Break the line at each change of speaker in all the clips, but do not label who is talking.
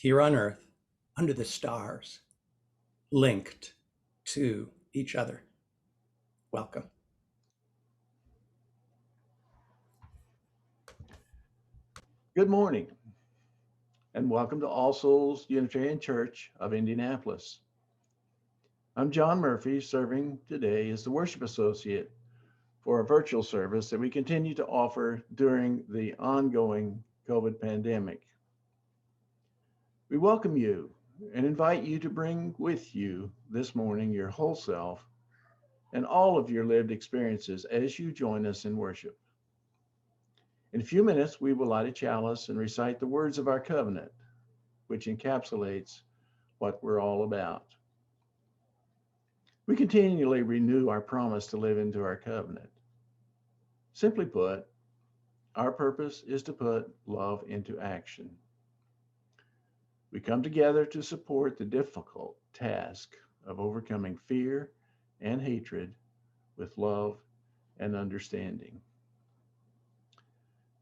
here on earth, under the stars, linked to each other. Welcome.
Good morning, and welcome to All Souls Unitarian Church of Indianapolis. I'm John Murphy, serving today as the worship associate for a virtual service that we continue to offer during the ongoing COVID pandemic. We welcome you and invite you to bring with you this morning your whole self and all of your lived experiences as you join us in worship. In a few minutes, we will light a chalice and recite the words of our covenant, which encapsulates what we're all about. We continually renew our promise to live into our covenant. Simply put, our purpose is to put love into action. We come together to support the difficult task of overcoming fear and hatred with love and understanding.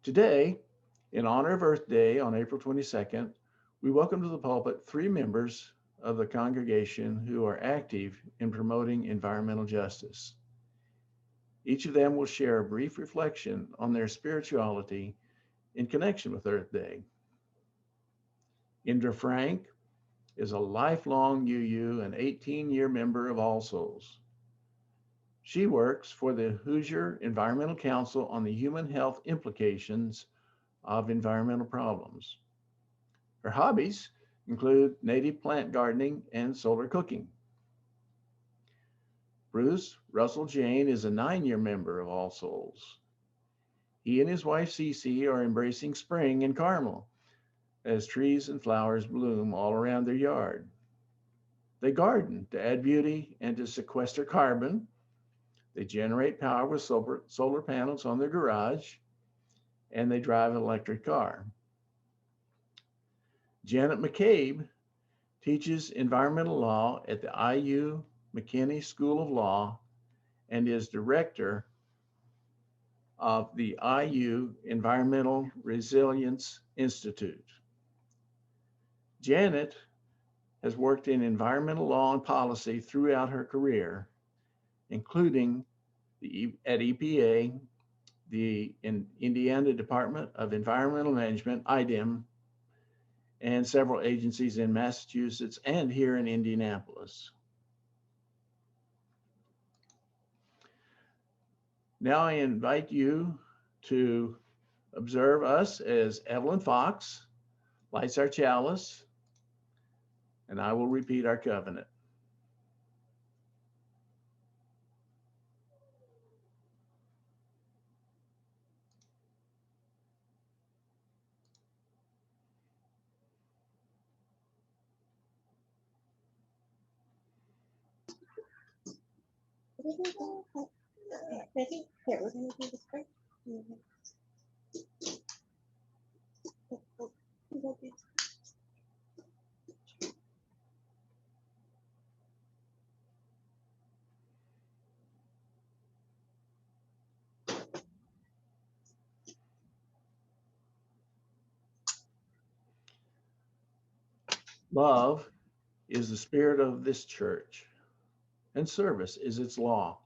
Today, in honor of Earth Day on April 22nd, we welcome to the pulpit 3 members of the congregation who are active in promoting environmental justice. Each of them will share a brief reflection on their spirituality in connection with Earth Day. Indra Frank is a lifelong UU and 18-year member of All Souls. She works for the Hoosier Environmental Council on the human health implications of environmental problems. Her hobbies include native plant gardening and solar cooking. Bruce Russell Jane is a 9-year member of All Souls. He and his wife Cece are embracing spring in Carmel as trees and flowers bloom all around their yard. They garden to add beauty and to sequester carbon. They generate power with solar panels on their garage, and they drive an electric car. Janet McCabe teaches environmental law at the IU McKinney School of Law and is director of the IU Environmental Resilience Institute. Janet has worked in environmental law and policy throughout her career, including at EPA, the Indiana Department of Environmental Management, IDEM, and several agencies in Massachusetts and here in Indianapolis. Now I invite you to observe us as Evelyn Fox lights our chalice, and I will repeat our covenant.
Ready? Here, we're going to do this first.
Love is the spirit of this church, and service is its law.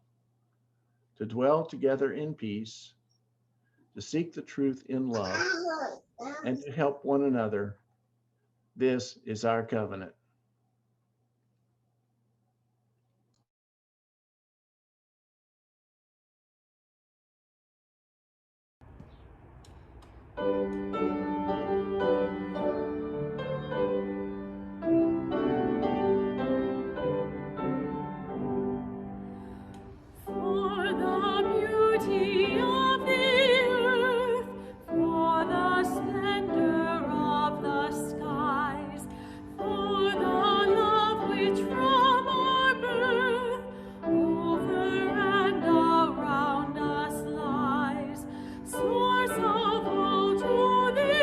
To dwell together in peace, to seek the truth in love, and to help one another. This is our covenant.
Source of all to thee.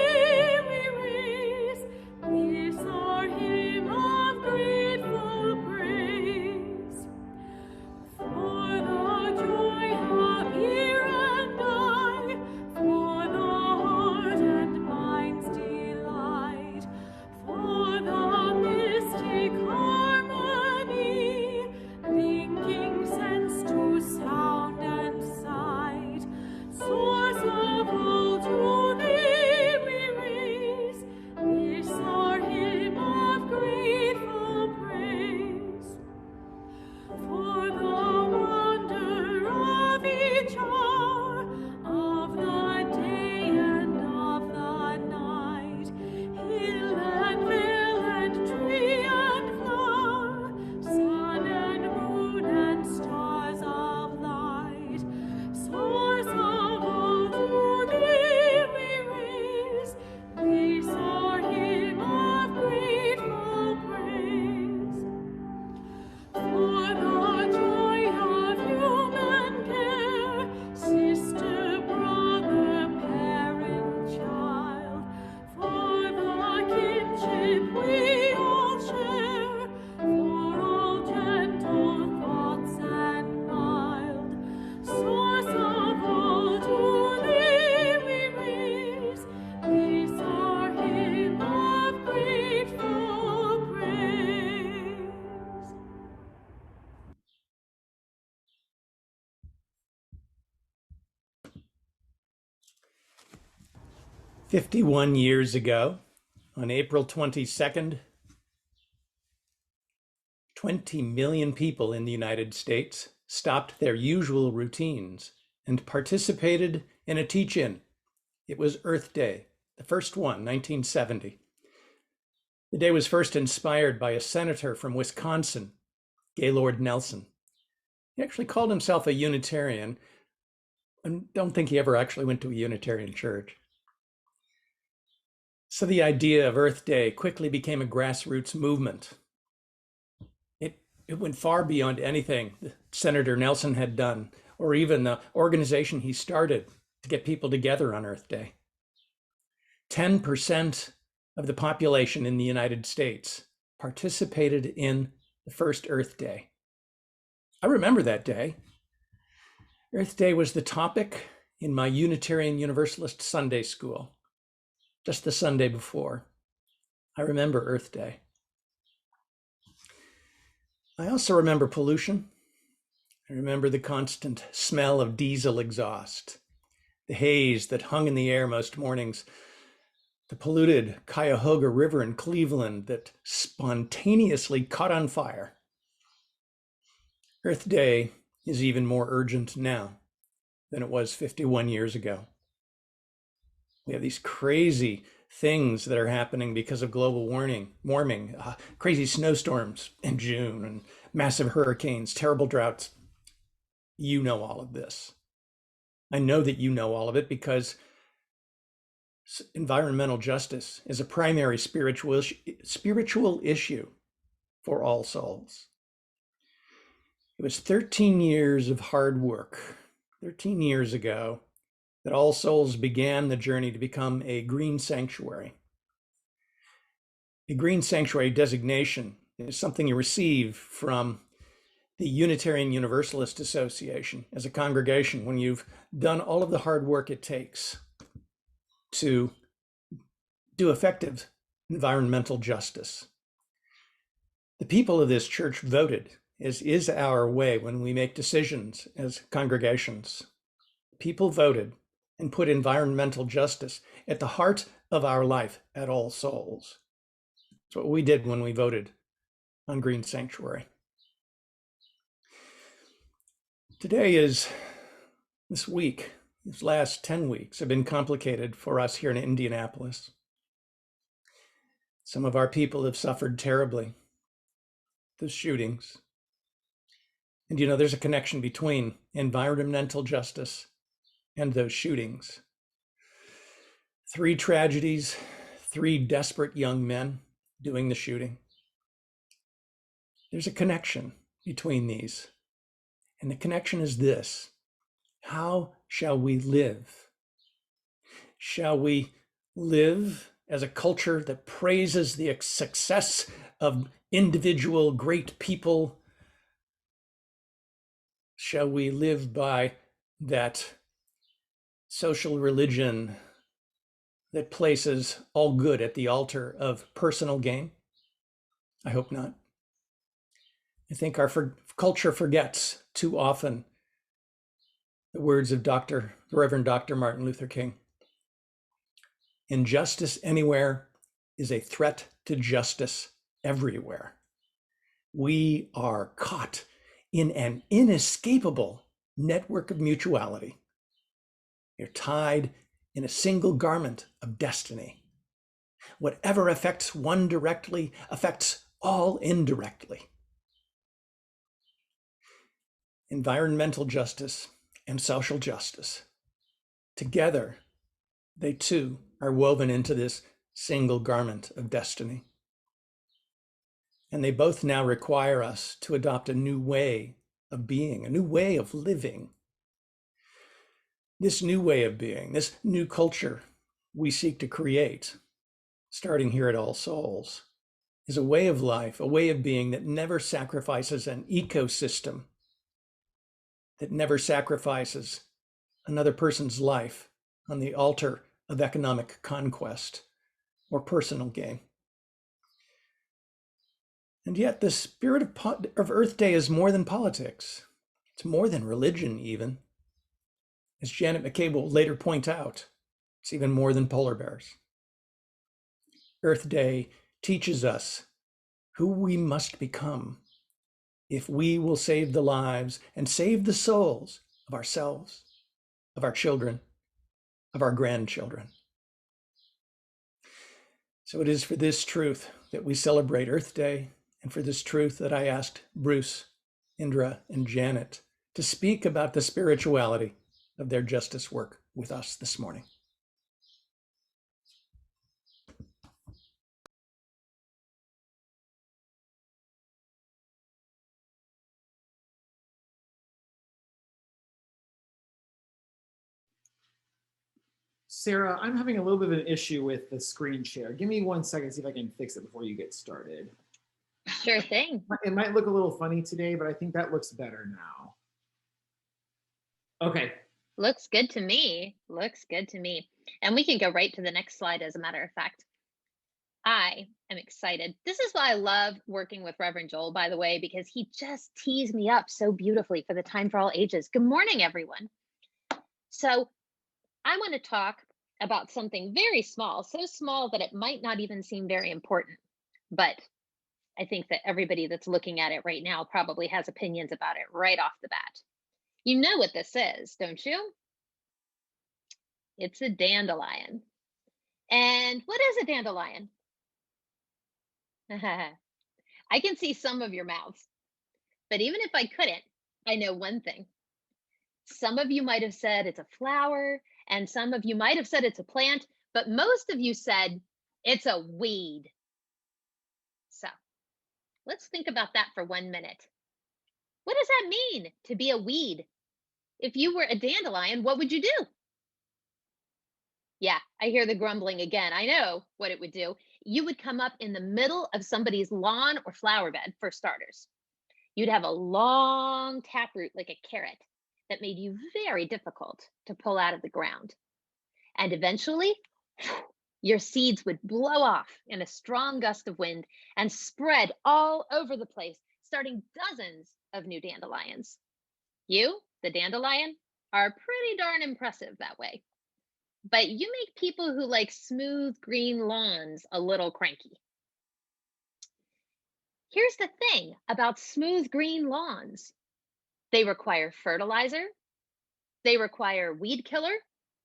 51 years ago, on April 22nd, 20 million people in the United States stopped their usual routines and participated in a teach-in. It was Earth Day, the first one, 1970. The day was first inspired by a senator from Wisconsin, Gaylord Nelson. He actually called himself a Unitarian, and don't think he ever actually went to a Unitarian church. So the idea of Earth Day quickly became a grassroots movement. It went far beyond anything Senator Nelson had done, or even the organization he started to get people together on Earth Day. 10% of the population in the United States participated in the first Earth Day. I remember that day. Earth Day was the topic in my Unitarian Universalist Sunday school, just the Sunday before. I remember Earth Day. I also remember pollution. I remember the constant smell of diesel exhaust, the haze that hung in the air most mornings, the polluted Cuyahoga River in Cleveland that spontaneously caught on fire. Earth Day is even more urgent now than it was 51 years ago. We have these crazy things that are happening because of global warming, crazy snowstorms in June and massive hurricanes, terrible droughts. You know all of this. I know that you know all of it because environmental justice is a primary spiritual issue for All Souls. It was 13 years of hard work, 13 years ago, that All Souls began the journey to become a green sanctuary. A green sanctuary designation is something you receive from the Unitarian Universalist Association as a congregation when you've done all of the hard work it takes to do effective environmental justice. The people of this church voted, as is our way when we make decisions as congregations. People voted and put environmental justice at the heart of our life at All Souls. That's what we did when we voted on Green Sanctuary. This week, these last 10 weeks have been complicated for us here in Indianapolis. Some of our people have suffered terribly. The shootings. And there's a connection between environmental justice and those shootings. 3 tragedies, 3 desperate young men doing the shooting. There's a connection between these. And the connection is this: how shall we live? Shall we live as a culture that praises the success of individual great people? Shall we live by that social religion that places all good at the altar of personal gain? I hope not. I think our culture forgets too often the words of the Reverend Dr. Martin Luther King. Injustice anywhere is a threat to justice everywhere. We are caught in an inescapable network of mutuality. You're tied in a single garment of destiny. Whatever affects one directly affects all indirectly. Environmental justice and social justice, together, they too are woven into this single garment of destiny. And they both now require us to adopt a new way of being, a new way of living. This new way of being, this new culture we seek to create, starting here at All Souls, is a way of life, a way of being that never sacrifices an ecosystem, that never sacrifices another person's life on the altar of economic conquest or personal gain. And yet the spirit of Earth Day is more than politics. It's more than religion even. As Janet McCabe will later point out, It's even more than polar bears. Earth Day teaches us who we must become if we will save the lives and save the souls of ourselves, of our children, of our grandchildren. So it is for this truth that we celebrate Earth Day, and for this truth that I asked Bruce, Indra, and Janet to speak about the spirituality of their justice work with us this morning.
Sarah, I'm having a little bit of an issue with the screen share. Give me 1 second, see if I can fix it before you get started.
Sure thing.
It might look a little funny today, but I think that looks better now. Okay.
Looks good to me. Looks good to me. And we can go right to the next slide, as a matter of fact. I am excited. This is why I love working with Reverend Joel, by the way, because he just tees me up so beautifully for the Time for All Ages. Good morning, everyone. So I want to talk about something very small, so small that it might not even seem very important. But I think that everybody that's looking at it right now probably has opinions about it right off the bat. You know what this is, don't you? It's a dandelion. And what is a dandelion? I can see some of your mouths, but even if I couldn't, I know one thing. Some of you might have said it's a flower, and some of you might have said it's a plant, but most of you said it's a weed. So let's think about that for 1 minute. What does that mean to be a weed? If you were a dandelion, what would you do? Yeah, I hear the grumbling again. I know what it would do. You would come up in the middle of somebody's lawn or flower bed, for starters. You'd have a long taproot like a carrot that made you very difficult to pull out of the ground. And eventually, your seeds would blow off in a strong gust of wind and spread all over the place, starting dozens of new dandelions. You, the dandelion, are pretty darn impressive that way. But you make people who like smooth green lawns a little cranky. Here's the thing about smooth green lawns. They require fertilizer. They require weed killer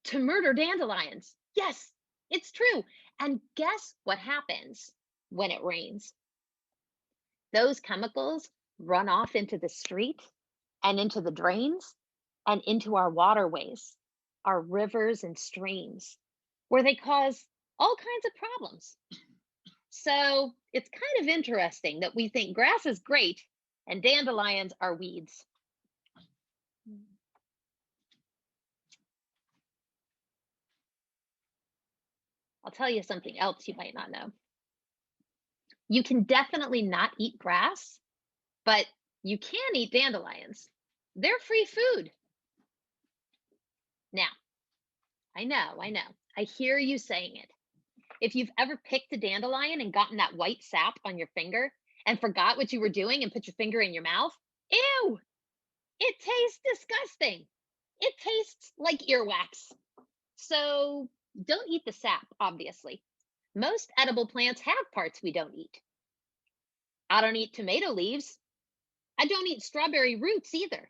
to murder dandelions. Yes, it's true. And guess what happens when it rains? Those chemicals run off into the street and into the drains and into our waterways, our rivers and streams, where they cause all kinds of problems. So it's kind of interesting that we think grass is great and dandelions are weeds. I'll tell you something else you might not know. You can definitely not eat grass, but you can eat dandelions. They're free food. Now, I know. I hear you saying it. If you've ever picked a dandelion and gotten that white sap on your finger and forgot what you were doing and put your finger in your mouth, ew, it tastes disgusting. It tastes like earwax. So don't eat the sap, obviously. Most edible plants have parts we don't eat. I don't eat tomato leaves. I don't eat strawberry roots either.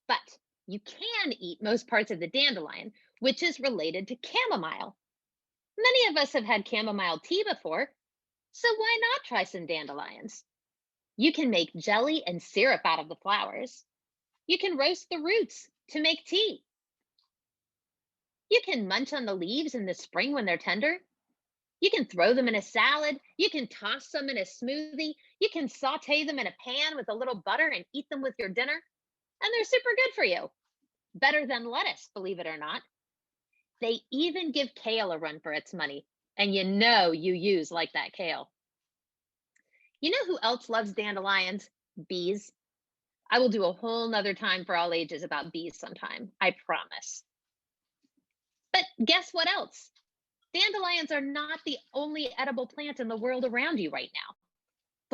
But you can eat most parts of the dandelion, which is related to chamomile. Many of us have had chamomile tea before, so why not try some dandelions? You can make jelly and syrup out of the flowers. You can roast the roots to make tea. You can munch on the leaves in the spring when they're tender. You can throw them in a salad. You can toss them in a smoothie. You can saute them in a pan with a little butter and eat them with your dinner. And they're super good for you. Better than lettuce, believe it or not. They even give kale a run for its money. And you know you use like that kale. You know who else loves dandelions? Bees. I will do a whole nother Time for All Ages about bees sometime, I promise. But guess what else? Dandelions are not the only edible plant in the world around you right now.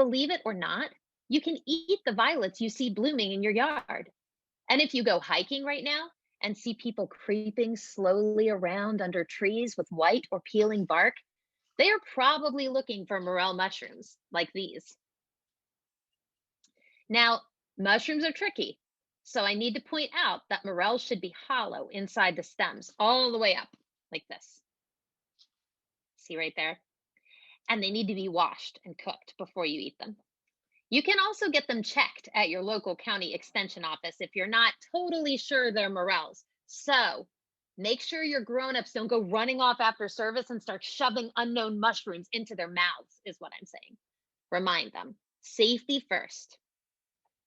Believe it or not, you can eat the violets you see blooming in your yard. And if you go hiking right now, and see people creeping slowly around under trees with white or peeling bark, they are probably looking for morel mushrooms like these. Now, mushrooms are tricky, so I need to point out that morels should be hollow inside the stems, all the way up, like this. See right there? And they need to be washed and cooked before you eat them. You can also get them checked at your local county extension office if you're not totally sure they're morels. So make sure your grown-ups don't go running off after service and start shoving unknown mushrooms into their mouths, is what I'm saying. Remind them, safety first.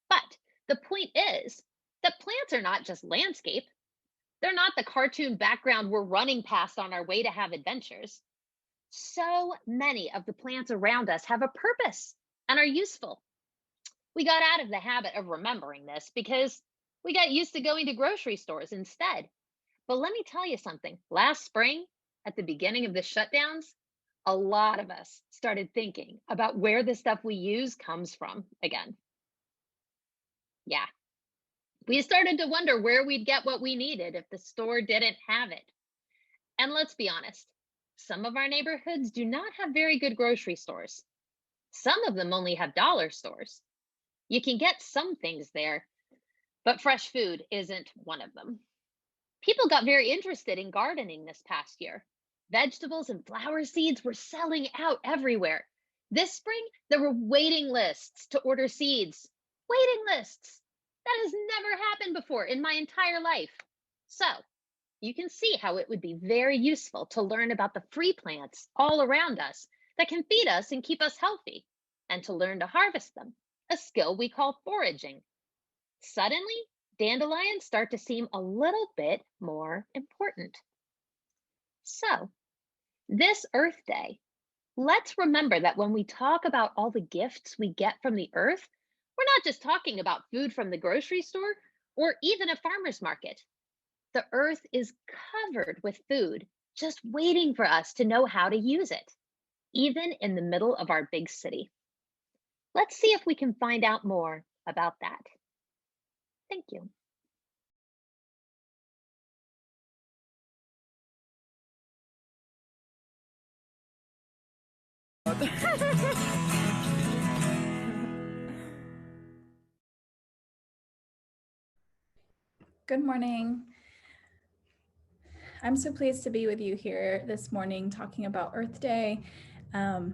But the point is that plants are not just landscape. They're not the cartoon background we're running past on our way to have adventures. So many of the plants around us have a purpose and are useful. We got out of the habit of remembering this because we got used to going to grocery stores instead. But let me tell you something. Last spring, at the beginning of the shutdowns, a lot of us started thinking about where the stuff we use comes from again. Yeah, we started to wonder where we'd get what we needed if the store didn't have it. And let's be honest, some of our neighborhoods do not have very good grocery stores. Some of them only have dollar stores. You can get some things there, but fresh food isn't one of them. People got very interested in gardening this past year. Vegetables and flower seeds were selling out everywhere. This spring, there were waiting lists to order seeds. Waiting lists! That has never happened before in my entire life. So, you can see how it would be very useful to learn about the free plants all around us that can feed us and keep us healthy, and to learn to harvest them, a skill we call foraging. Suddenly, dandelions start to seem a little bit more important. So, this Earth Day, let's remember that when we talk about all the gifts we get from the earth, we're not just talking about food from the grocery store or even a farmer's market. The earth is covered with food, just waiting for us to know how to use it, even in the middle of our big city. Let's see if we can find out more about that. Thank you.
Good morning. I'm so pleased to be with you here this morning talking about Earth Day and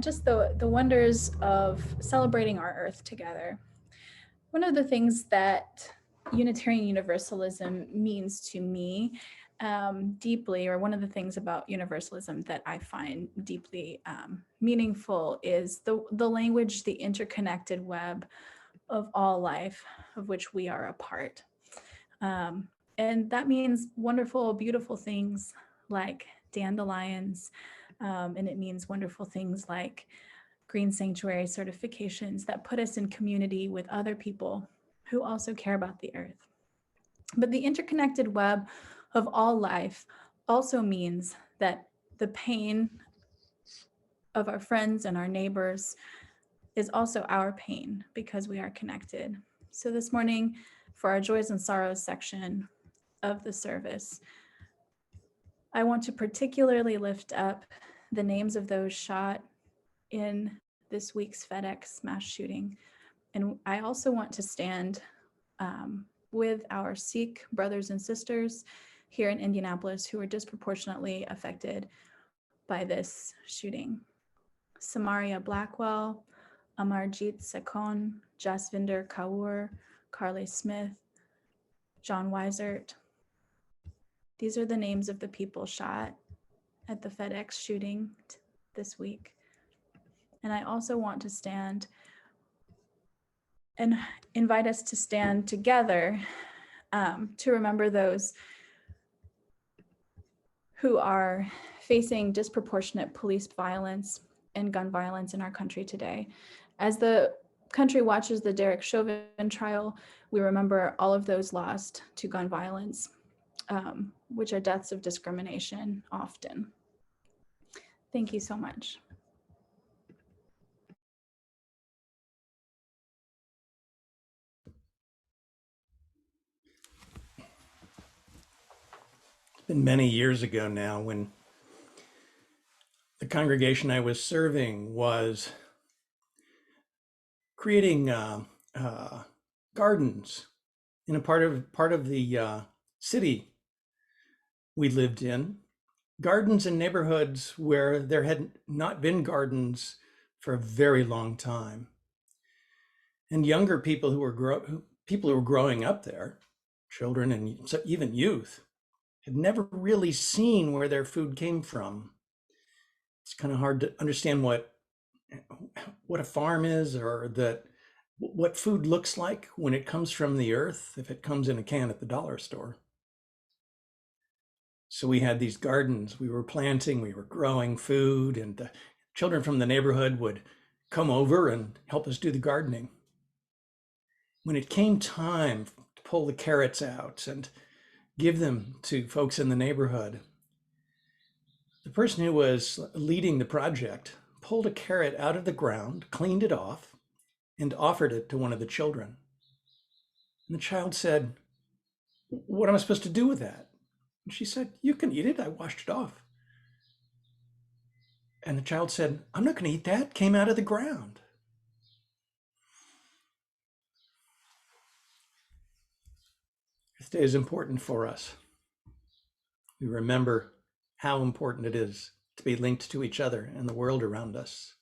just the wonders of celebrating our Earth together. One of the things that Unitarian Universalism means to me deeply, or one of the things about Universalism that I find deeply meaningful, is the language, the interconnected web of all life, of which we are a part. And that means wonderful, beautiful things like dandelions, and it means wonderful things like green sanctuary certifications that put us in community with other people who also care about the earth. But the interconnected web of all life also means that the pain of our friends and our neighbors is also our pain because we are connected. So this morning, for our joys and sorrows section of the service, I want to particularly lift up the names of those shot in this week's FedEx mass shooting. And I also want to stand with our Sikh brothers and sisters here in Indianapolis who are disproportionately affected by this shooting. Samaria Blackwell, Amarjit Sekon, Jasvinder Kaur, Carly Smith, John Weisert. These are the names of the people shot at the FedEx shooting this week. And I also want to stand and invite us to stand together to remember those who are facing disproportionate police violence and gun violence in our country today. As the country watches the Derek Chauvin trial, we remember all of those lost to gun violence, which are deaths of discrimination often. Thank you so much.
been many years ago now when the congregation I was serving was creating gardens in a part of the city we lived in. Gardens in neighborhoods where there had not been gardens for a very long time, and younger people who were growing up there, children and even youth, had never really seen where their food came from. It's kind of hard to understand what a farm is, or what food looks like when it comes from the earth, if it comes in a can at the dollar store. So we had these gardens, we were planting, we were growing food, and the children from the neighborhood would come over and help us do the gardening. When it came time to pull the carrots out and give them to folks in the neighborhood, the person who was leading the project pulled a carrot out of the ground, cleaned it off, and offered it to one of the children. And the child said, "What am I supposed to do with that?" And she said, "You can eat it. I washed it off." And the child said, "I'm not going to eat that. It came out of the ground." This day is important for us. We remember how important it is to be linked to each other and the world around us.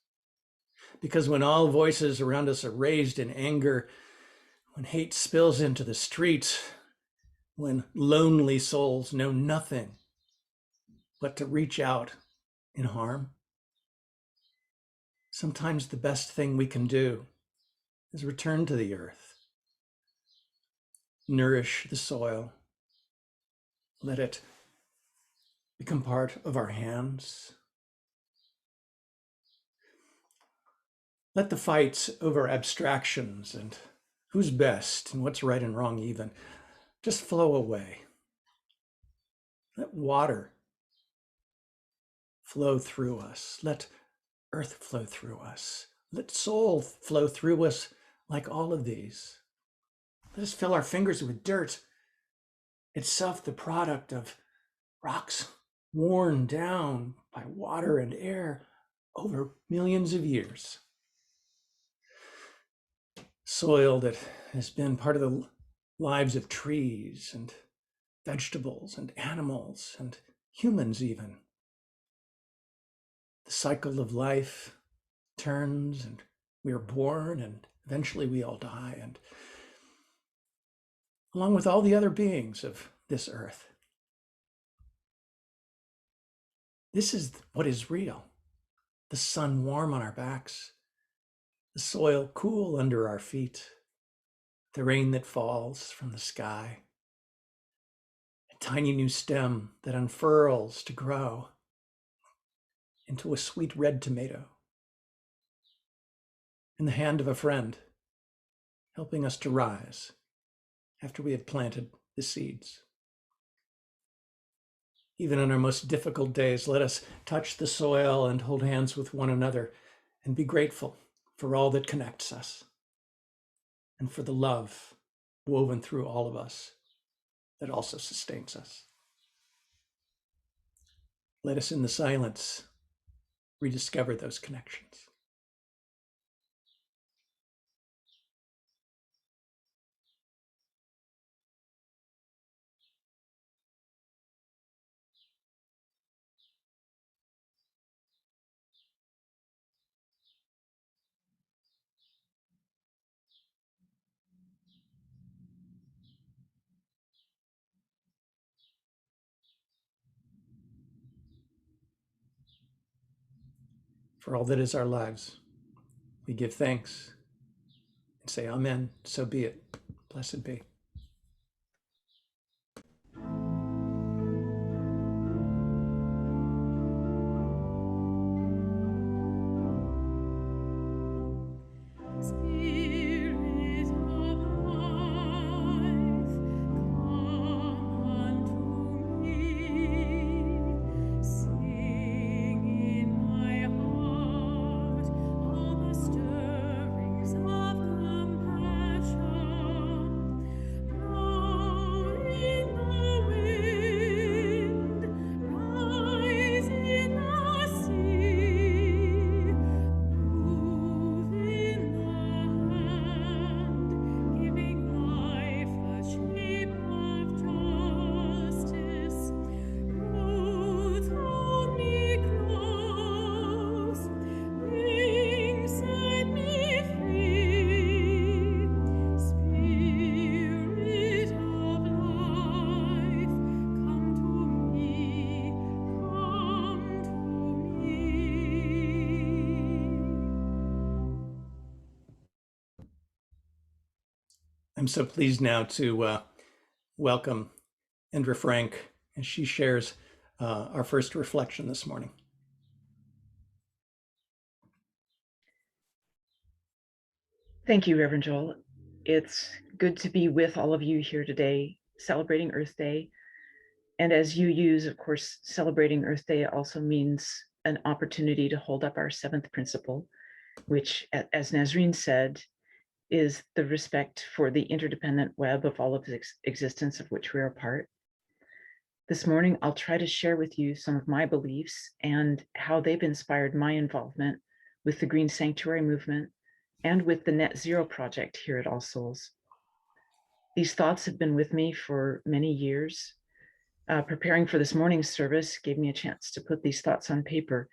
Because when all voices around us are raised in anger, when hate spills into the streets, when lonely souls know nothing but to reach out in harm, sometimes the best thing we can do is return to the earth, nourish the soil, let it become part of our hands. Let the fights over abstractions and who's best and what's right and wrong even just flow away. Let water flow through us. Let earth flow through us. Let soul flow through us like all of these. Let us fill our fingers with dirt, itself the product of rocks worn down by water and air over millions of years. Soil that has been part of the lives of trees and vegetables and animals and humans even. The cycle of life turns and we are born and eventually we all die, and along with all the other beings of this earth. This is what is real. The sun warm on our backs, the soil cool under our feet, the rain that falls from the sky, a tiny new stem that unfurls to grow into a sweet red tomato, in the hand of a friend, helping us to rise after we have planted the seeds. Even on our most difficult days, let us touch the soil and hold hands with one another and be grateful for all that connects us and for the love woven through all of us that also sustains us. Let us in the silence rediscover those connections. For all that is our lives, we give thanks and say, Amen, so be it. Blessed be.
Spirit of life, come unto me. Sing in my heart all the stirrings of compassion.
I'm so pleased now to welcome Indra Frank as she shares our first reflection this morning.
Thank you, Reverend Joel. It's good to be with all of you here today, celebrating Earth Day. And as you use, of course, celebrating Earth Day also means an opportunity to hold up our seventh principle, which, as Nazreen said, is the respect for the interdependent web of all of existence of which we are a part. This morning, I'll try to share with you some of my beliefs and how they've inspired my involvement with the Green Sanctuary movement and with the Net Zero Project here at All Souls. These thoughts have been with me for many years. Preparing for this morning's service gave me a chance to put these thoughts on paper.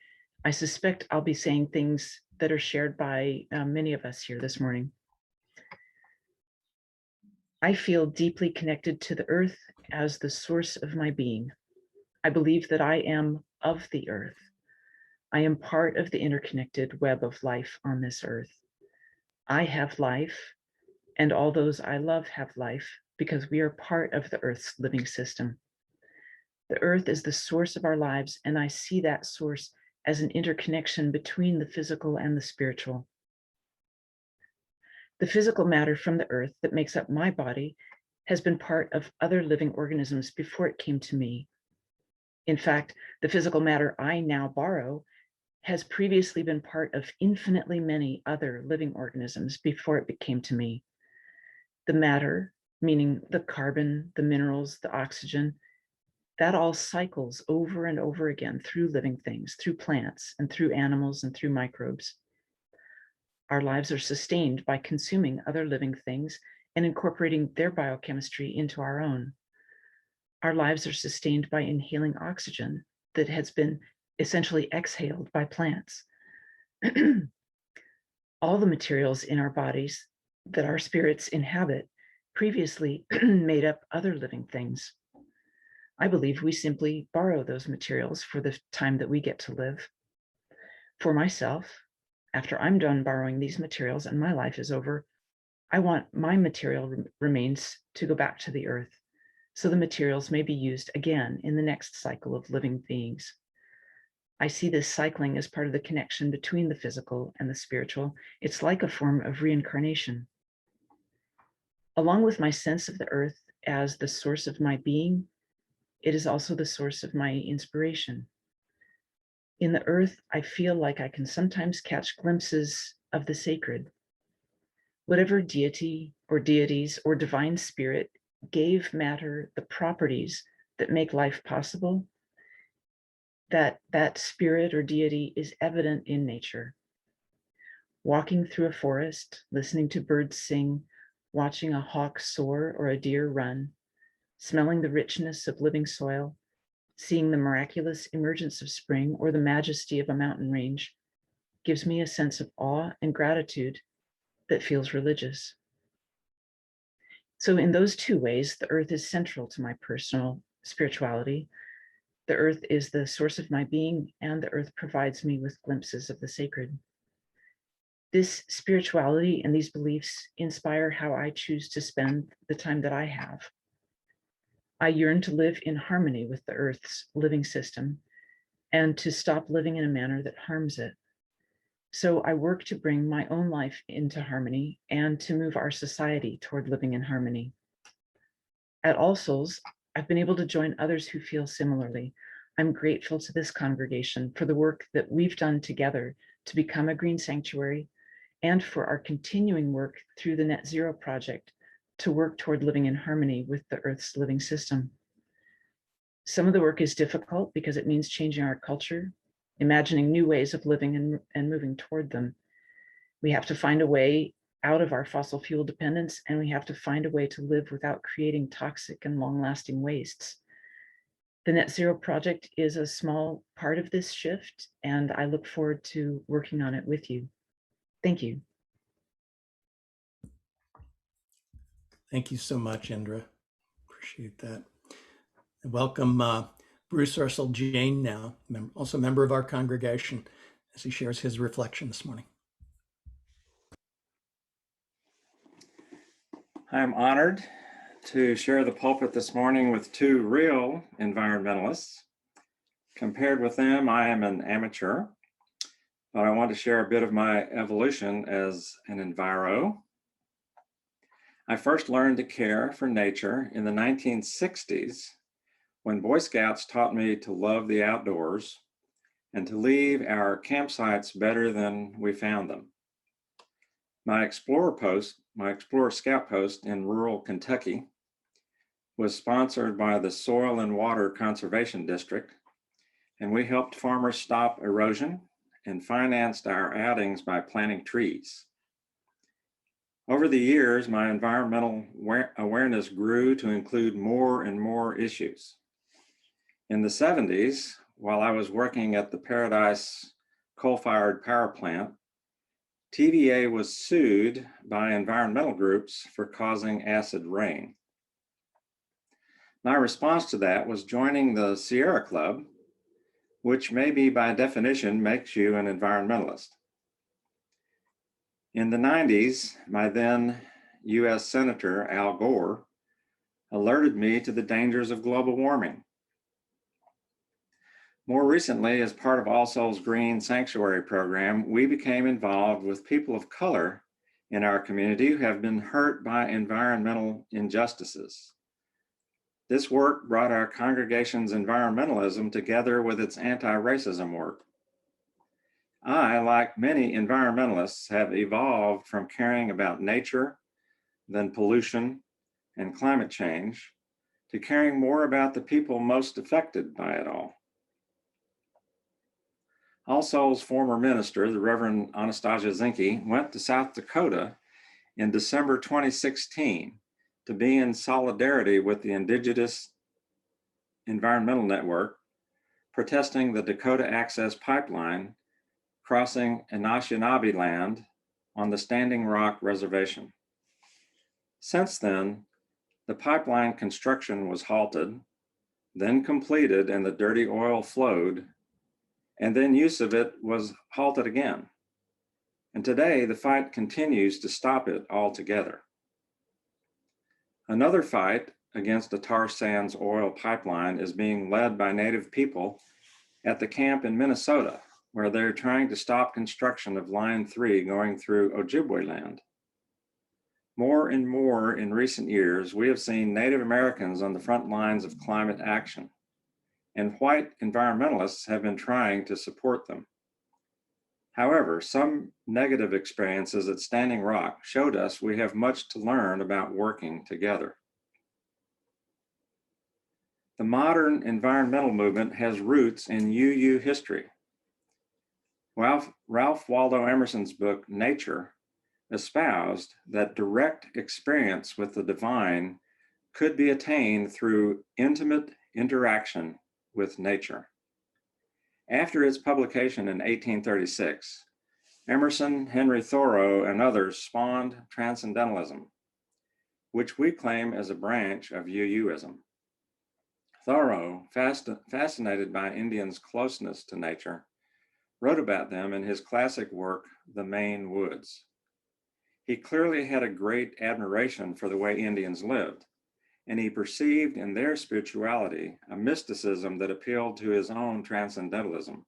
I suspect I'll be saying things that are shared by many of us here this morning. I feel deeply connected to the earth as the source of my being. I believe that I am of the earth. I am part of the interconnected web of life on this earth. I have life, and all those I love have life because we are part of the earth's living system. The earth is the source of our lives, and I see that source as an interconnection between the physical and the spiritual. The physical matter from the earth that makes up my body has been part of other living organisms before it came to me. In fact, the physical matter I now borrow has previously been part of infinitely many other living organisms before it became to me. The matter, meaning the carbon, the minerals, the oxygen, that all cycles over and over again through living things, through plants and through animals and through microbes. Our lives are sustained by consuming other living things and incorporating their biochemistry into our own. Our lives are sustained by inhaling oxygen that has been essentially exhaled by plants. All the materials in our bodies that our spirits inhabit previously made up other living things. I believe we simply borrow those materials for the time that we get to live. For myself, after I'm done borrowing these materials and my life is over, I want my material remains to go back to the earth, so the materials may be used again in the next cycle of living beings. I see this cycling as part of the connection between the physical and the spiritual. It's like a form of reincarnation. Along with my sense of the earth as the source of my being, it is also the source of my inspiration. In the earth, I feel like I can sometimes catch glimpses of the sacred. Whatever deity or deities or divine spirit gave matter the properties that make life possible, that spirit or deity is evident in nature. Walking through a forest, listening to birds sing, watching a hawk soar or a deer run, smelling the richness of living soil, seeing the miraculous emergence of spring or the majesty of a mountain range gives me a sense of awe and gratitude that feels religious. So in those two ways, the earth is central to my personal spirituality. The earth is the source of my being, and the earth provides me with glimpses of the sacred. This spirituality and these beliefs inspire how I choose to spend the time that I have. I yearn to live in harmony with the earth's living system and to stop living in a manner that harms it. So I work to bring my own life into harmony and to move our society toward living in harmony. At All Souls, I've been able to join others who feel similarly. I'm grateful to this congregation for the work that we've done together to become a green sanctuary and for our continuing work through the Net Zero Project to work toward living in harmony with the Earth's living system. Some of the work is difficult because it means changing our culture, imagining new ways of living and moving toward them. We have to find a way out of our fossil fuel dependence, and we have to find a way to live without creating toxic and long-lasting wastes. The Net Zero Project is a small part of this shift, and I look forward to working on it with you. Thank you.
Thank you so much, Indra. Appreciate that. Welcome Bruce Russell Jane now, also a member of our congregation, as he shares his reflection this morning.
I'm honored to share the pulpit this morning with two real environmentalists. Compared with them, I am an amateur, but I want to share a bit of my evolution as an enviro. I first learned to care for nature in the 1960s when Boy Scouts taught me to love the outdoors and to leave our campsites better than we found them. My Explorer Scout post in rural Kentucky was sponsored by the Soil and Water Conservation District, and we helped farmers stop erosion and financed our outings by planting trees. Over the years, my environmental awareness grew to include more and more issues. In the 70s, while I was working at the Paradise coal-fired power plant, TVA was sued by environmental groups for causing acid rain. My response to that was joining the Sierra Club, which maybe by definition makes you an environmentalist. In the 90s, my then US Senator Al Gore alerted me to the dangers of global warming. More recently, as part of All Souls Green Sanctuary program, we became involved with people of color in our community who have been hurt by environmental injustices. This work brought our congregation's environmentalism together with its anti-racism work. I, like many environmentalists, have evolved from caring about nature, then pollution and climate change, to caring more about the people most affected by it all. All Souls former minister, the Reverend Anastasia Zinke, went to South Dakota in December 2016 to be in solidarity with the Indigenous Environmental Network, protesting the Dakota Access Pipeline crossing Anishinaabe land on the Standing Rock Reservation. Since then, the pipeline construction was halted, then completed and the dirty oil flowed, and then use of it was halted again. And today, the fight continues to stop it altogether. Another fight against the tar sands oil pipeline is being led by Native people at the camp in Minnesota, where they're trying to stop construction of Line 3 going through Ojibwe land. More and more in recent years, we have seen Native Americans on the front lines of climate action, and white environmentalists have been trying to support them. However, some negative experiences at Standing Rock showed us we have much to learn about working together. The modern environmental movement has roots in UU history. Ralph Waldo Emerson's book, Nature, espoused that direct experience with the divine could be attained through intimate interaction with nature. After its publication in 1836, Emerson, Henry Thoreau, and others spawned Transcendentalism, which we claim as a branch of UUism. Thoreau, fascinated by Indians' closeness to nature, wrote about them in his classic work, The Maine Woods. He clearly had a great admiration for the way Indians lived, and he perceived in their spirituality a mysticism that appealed to his own transcendentalism.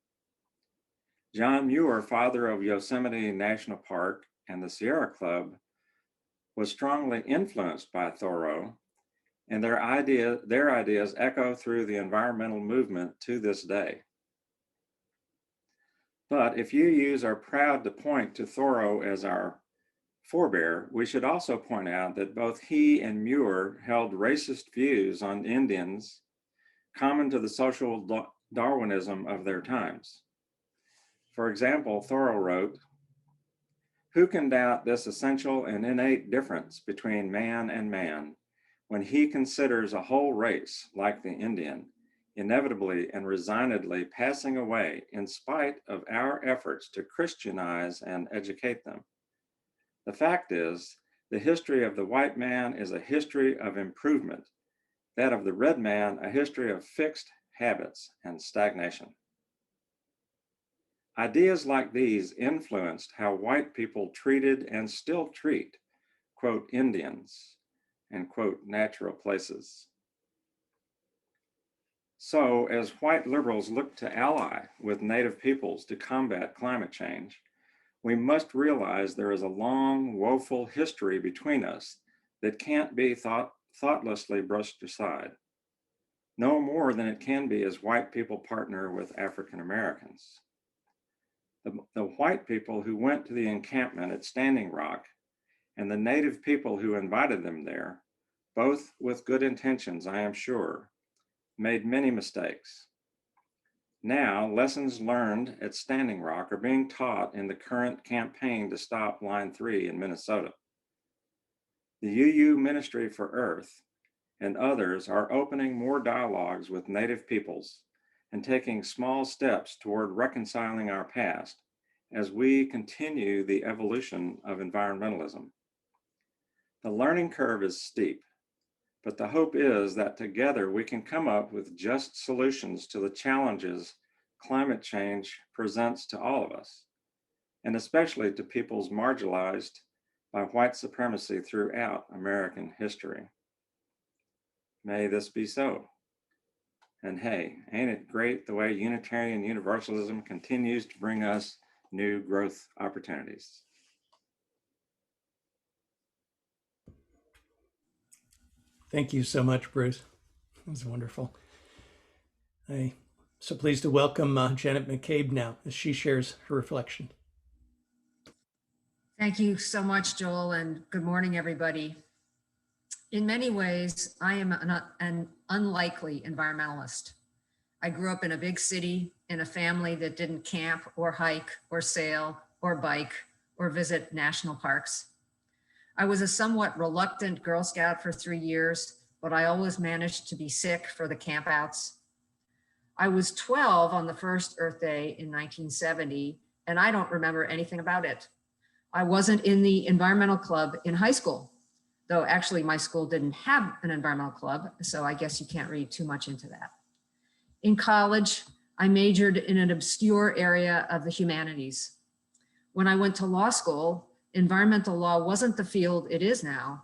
John Muir, father of Yosemite National Park and the Sierra Club, was strongly influenced by Thoreau, and their ideas echo through the environmental movement to this day. But if UUs are proud to point to Thoreau as our forebear, we should also point out that both he and Muir held racist views on Indians common to the social Darwinism of their times. For example, Thoreau wrote, "Who can doubt this essential and innate difference between man and man when he considers a whole race like the Indian inevitably and resignedly passing away in spite of our efforts to Christianize and educate them? The fact is, the history of the white man is a history of improvement, that of the red man a history of fixed habits and stagnation." Ideas like these influenced how white people treated and still treat, quote, Indians, and quote, natural places. So as white liberals look to ally with Native peoples to combat climate change, we must realize there is a long, woeful history between us that can't be thoughtlessly brushed aside, no more than it can be as white people partner with African Americans. The white people who went to the encampment at Standing Rock and the Native people who invited them there, both with good intentions, I am sure, made many mistakes. Now, lessons learned at Standing Rock are being taught in the current campaign to stop Line 3 in Minnesota. The UU Ministry for Earth and others are opening more dialogues with Native peoples and taking small steps toward reconciling our past as we continue the evolution of environmentalism. The learning curve is steep, but the hope is that together we can come up with just solutions to the challenges climate change presents to all of us, and especially to peoples marginalized by white supremacy throughout American history. May this be so. And hey, ain't it great the way Unitarian Universalism continues to bring us new growth opportunities?
Thank you so much, Bruce. That was wonderful. I'm so pleased to welcome Janet McCabe now as she shares her reflection.
Thank you so much, Joel, and good morning, everybody. In many ways, I am an unlikely environmentalist. I grew up in a big city in a family that didn't camp or hike or sail or bike or visit national parks. I was a somewhat reluctant Girl Scout for 3 years, but I always managed to be sick for the campouts. I was 12 on the first Earth Day in 1970, and I don't remember anything about it. I wasn't in the environmental club in high school, though actually my school didn't have an environmental club, so I guess you can't read too much into that. In college, I majored in an obscure area of the humanities. When I went to law school, environmental law wasn't the field it is now.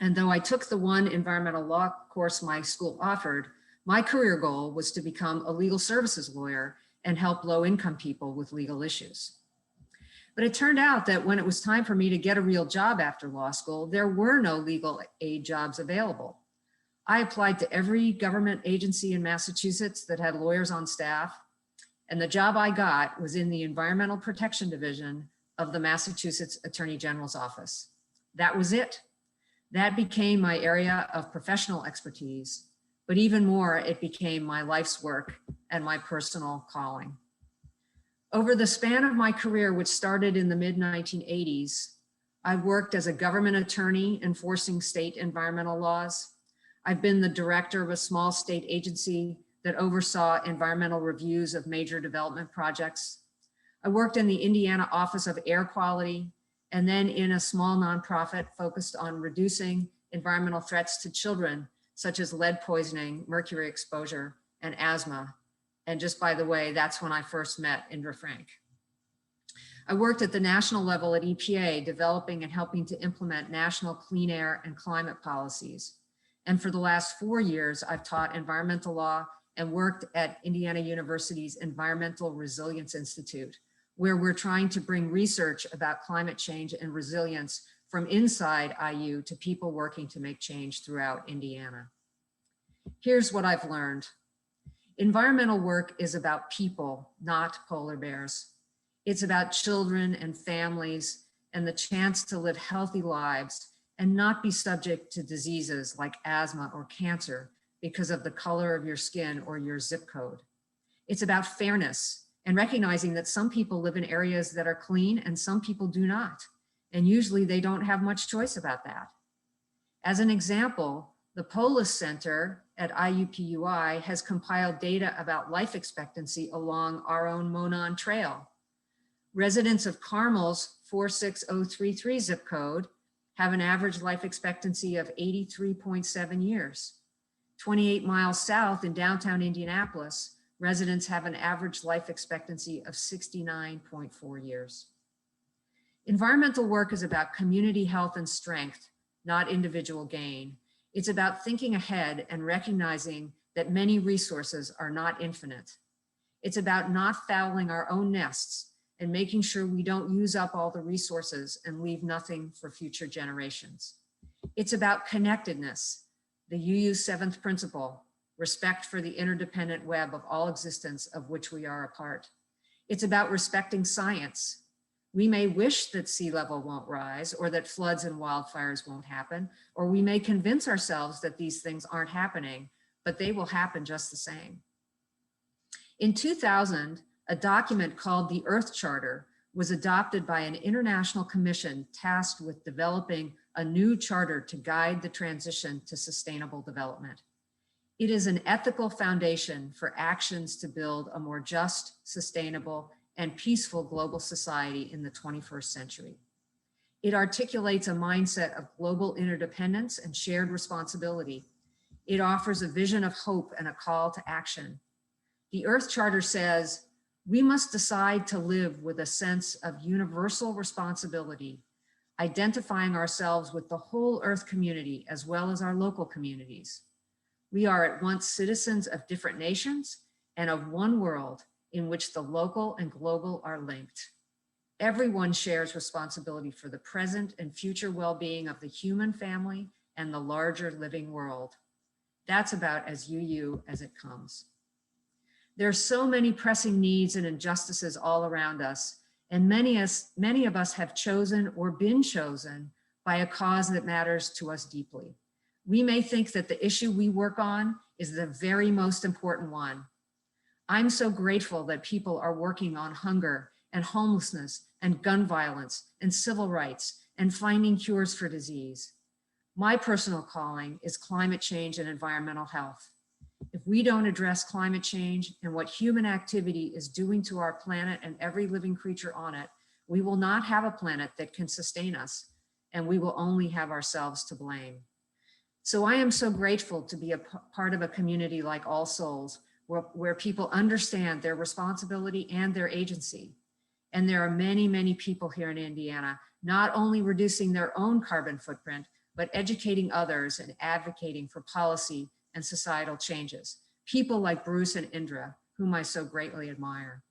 And though I took the one environmental law course my school offered, my career goal was to become a legal services lawyer and help low-income people with legal issues. But it turned out that when it was time for me to get a real job after law school, there were no legal aid jobs available. I applied to every government agency in Massachusetts that had lawyers on staff, and the job I got was in the Environmental Protection Division of the Massachusetts Attorney General's office. That was it. That became my area of professional expertise, but even more, it became my life's work and my personal calling. Over the span of my career, which started in the mid-1980s, I worked as a government attorney enforcing state environmental laws. I've been the director of a small state agency that oversaw environmental reviews of major development projects. I worked in the Indiana Office of Air Quality, and then in a small nonprofit focused on reducing environmental threats to children, such as lead poisoning, mercury exposure, and asthma. And just by the way, that's when I first met Indra Frank. I worked at the national level at EPA, developing and helping to implement national clean air and climate policies. And for the last 4 years, I've taught environmental law and worked at Indiana University's Environmental Resilience Institute, where we're trying to bring research about climate change and resilience from inside IU to people working to make change throughout Indiana. Here's what I've learned. Environmental work is about people, not polar bears. It's about children and families and the chance to live healthy lives and not be subject to diseases like asthma or cancer because of the color of your skin or your zip code. It's about fairness and recognizing that some people live in areas that are clean and some people do not. And usually they don't have much choice about that. As an example, the Polis Center at IUPUI has compiled data about life expectancy along our own Monon Trail. Residents of Carmel's 46033 zip code have an average life expectancy of 83.7 years. 28 miles south in downtown Indianapolis, residents have an average life expectancy of 69.4 years. Environmental work is about community health and strength, not individual gain. It's about thinking ahead and recognizing that many resources are not infinite. It's about not fouling our own nests and making sure we don't use up all the resources and leave nothing for future generations. It's about connectedness, the UU's seventh principle, respect for the interdependent web of all existence of which we are a part. It's about respecting science. We may wish that sea level won't rise or that floods and wildfires won't happen, or we may convince ourselves that these things aren't happening, but they will happen just the same. In 2000, a document called the Earth Charter was adopted by an international commission tasked with developing a new charter to guide the transition to sustainable development. It is an ethical foundation for actions to build a more just, sustainable, and peaceful global society in the 21st century. It articulates a mindset of global interdependence and shared responsibility. It offers a vision of hope and a call to action. The Earth Charter says, we must decide to live with a sense of universal responsibility, identifying ourselves with the whole Earth community as well as our local communities. We are at once citizens of different nations and of one world in which the local and global are linked. Everyone shares responsibility for the present and future well-being of the human family and the larger living world. That's about as UU as it comes. There are so many pressing needs and injustices all around us, and many of us have chosen or been chosen by a cause that matters to us deeply. We may think that the issue we work on is the very most important one. I'm so grateful that people are working on hunger and homelessness and gun violence and civil rights and finding cures for disease. My personal calling is climate change and environmental health. If we don't address climate change and what human activity is doing to our planet and every living creature on it, we will not have a planet that can sustain us, and we will only have ourselves to blame. So I am so grateful to be a part of a community like All Souls, where people understand their responsibility and their agency. And there are many, many people here in Indiana, not only reducing their own carbon footprint, but educating others and advocating for policy and societal changes. People like Bruce and Indra, whom I so greatly admire.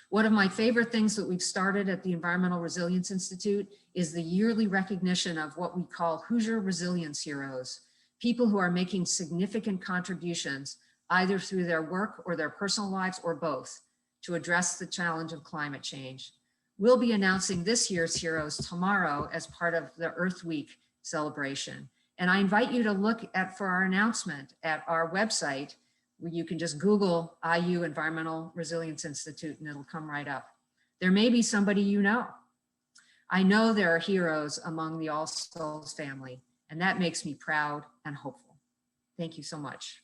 One of my favorite things that we've started at the Environmental Resilience Institute is the yearly recognition of what we call Hoosier Resilience Heroes, people who are making significant contributions either through their work or their personal lives or both to address the challenge of climate change. We'll be announcing this year's heroes tomorrow as part of the Earth Week celebration. And I invite you to look for our announcement at our website, where you can just Google IU Environmental Resilience Institute and it'll come right up. There may be somebody you know. I know there are heroes among the All Souls family, and that makes me proud and hopeful. Thank you so much.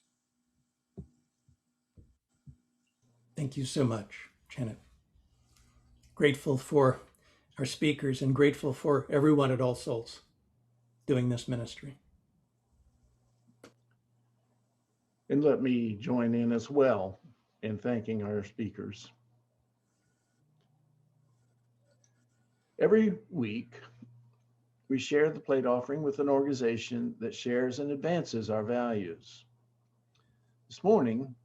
Thank you so much, Janet. Grateful for our speakers and grateful for everyone at All Souls doing this ministry.
And let me join in as well in thanking our speakers. Every week, we share the plate offering with an organization that shares and advances our values. This morning,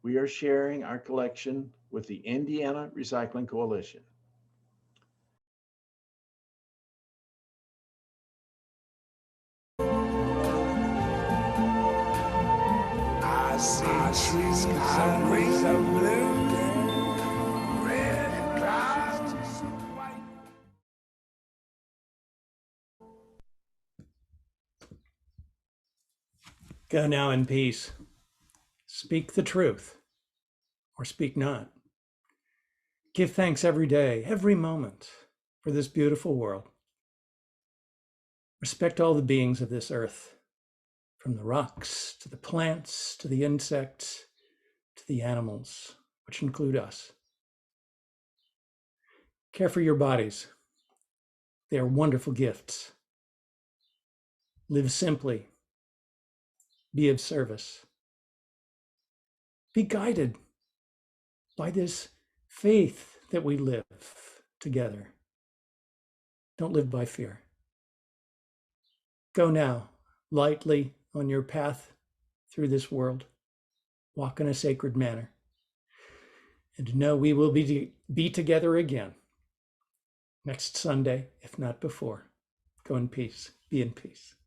we are sharing our collection with the Indiana Recycling Coalition.
I see trees of green, of blue, red clouds, white.
Go now in peace. Speak the truth or speak not. Give thanks every day, every moment for this beautiful world. Respect all the beings of this earth, from the rocks to the plants to the insects to the animals, which include us. Care for your bodies. They are wonderful gifts. Live simply. Be of service. Be guided by this faith that we live together. Don't live by fear. Go now, lightly on your path through this world. Walk in a sacred manner. And know we will be together again next Sunday, if not before. Go in peace. Be in peace.